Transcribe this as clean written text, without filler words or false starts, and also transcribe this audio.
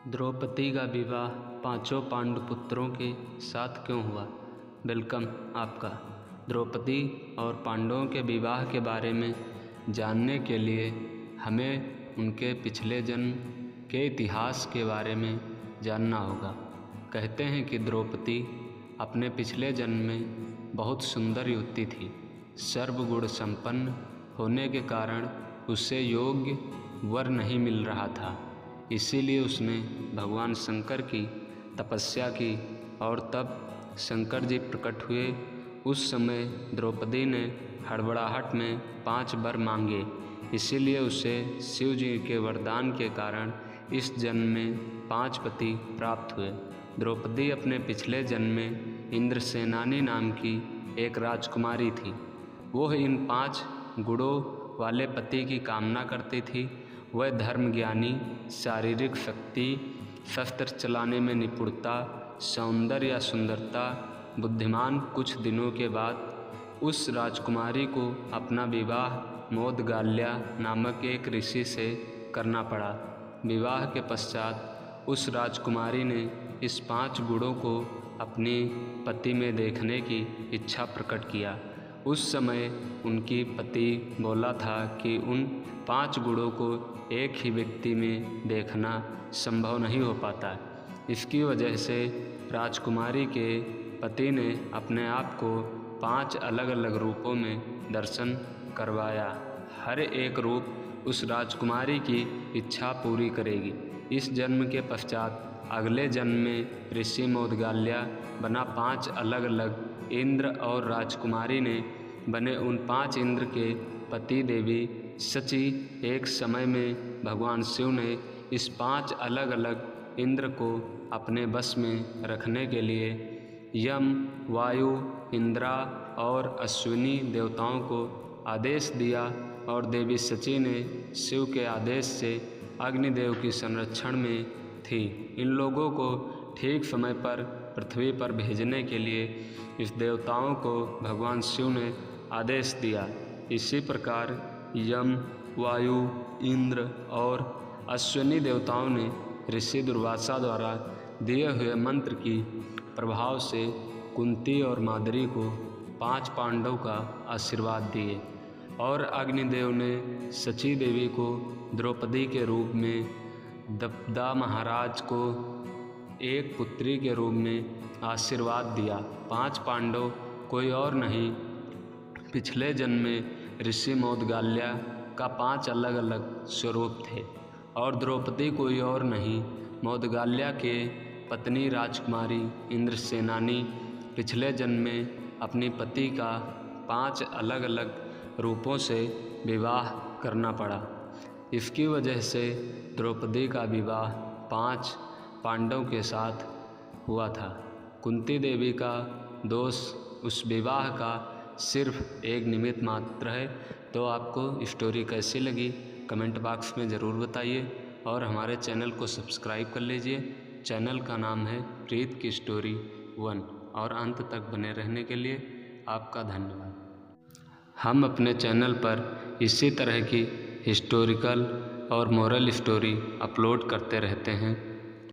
द्रौपदी का विवाह पांचों पांडुपुत्रों के साथ क्यों हुआ? वेलकम आपका। द्रौपदी और पांडवों के विवाह के बारे में जानने के लिए हमें उनके पिछले जन्म के इतिहास के बारे में जानना होगा। कहते हैं कि द्रौपदी अपने पिछले जन्म में बहुत सुंदर युवती थी। सर्वगुण संपन्न होने के कारण उसे योग्य वर नहीं मिल रहा था, इसीलिए उसने भगवान शंकर की तपस्या की और तब शंकर जी प्रकट हुए। उस समय द्रौपदी ने हड़बड़ाहट में 5 वर मांगे, इसीलिए उसे शिव जी के वरदान के कारण इस जन्म में 5 पति प्राप्त हुए। द्रौपदी अपने पिछले जन्म में इंद्रसेनानी नाम की एक राजकुमारी थी। वह इन 5 गुणों वाले पति की कामना करती थी। वह धर्म ज्ञानी, शारीरिक शक्ति, शस्त्र चलाने में निपुणता, सौंदर्य या सुंदरता, बुद्धिमान। कुछ दिनों के बाद उस राजकुमारी को अपना विवाह मोदगाल्या नामक एक ऋषि से करना पड़ा। विवाह के पश्चात उस राजकुमारी ने इस 5 गुणों को अपने पति में देखने की इच्छा प्रकट किया। उस समय उनकी पति बोला था कि उन 5 गुणों को एक ही व्यक्ति में देखना संभव नहीं हो पाता। इसकी वजह से राजकुमारी के पति ने अपने आप को 5 अलग अलग रूपों में दर्शन करवाया। हर एक रूप उस राजकुमारी की इच्छा पूरी करेगी। इस जन्म के पश्चात अगले जन्म में ऋषि मोदगाल्या बना 5 अलग अलग इंद्र और राजकुमारी ने बने उन 5 इंद्र के पति देवी सची। एक समय में भगवान शिव ने इस 5 अलग अलग इंद्र को अपने बस में रखने के लिए यम, वायु, इंद्रा और अश्विनी देवताओं को आदेश दिया और देवी सची ने शिव के आदेश से अग्निदेव की संरक्षण में थी। इन लोगों को ठीक समय पर पृथ्वी पर भेजने के लिए इस देवताओं को भगवान शिव ने आदेश दिया। इसी प्रकार यम, वायु, इंद्र और अश्विनी देवताओं ने ऋषि दुर्वासा द्वारा दिए हुए मंत्र की प्रभाव से कुंती और माद्री को 5 पांडव का आशीर्वाद दिए और अग्निदेव ने सची देवी को द्रौपदी के रूप में, दबदा महाराज को एक पुत्री के रूप में आशीर्वाद दिया। 5 पांडव कोई और नहीं, पिछले जन्म में ऋषि मोदगाल्या का 5 अलग अलग स्वरूप थे और द्रौपदी कोई और नहीं, मोदगाल्या के पत्नी राजकुमारी इंद्रसेनानी। पिछले जन्म में अपनी पति का 5 अलग अलग रूपों से विवाह करना पड़ा। इसकी वजह से द्रौपदी का विवाह 5 पांडव के साथ हुआ था। कुंती देवी का दोष उस विवाह का सिर्फ एक निमित्त मात्र है। तो आपको स्टोरी कैसी लगी कमेंट बॉक्स में ज़रूर बताइए और हमारे चैनल को सब्सक्राइब कर लीजिए। चैनल का नाम है प्रीत की स्टोरी 1 और अंत तक बने रहने के लिए आपका धन्यवाद। हम अपने चैनल पर इसी तरह की हिस्टोरिकल और मोरल स्टोरी अपलोड करते रहते हैं।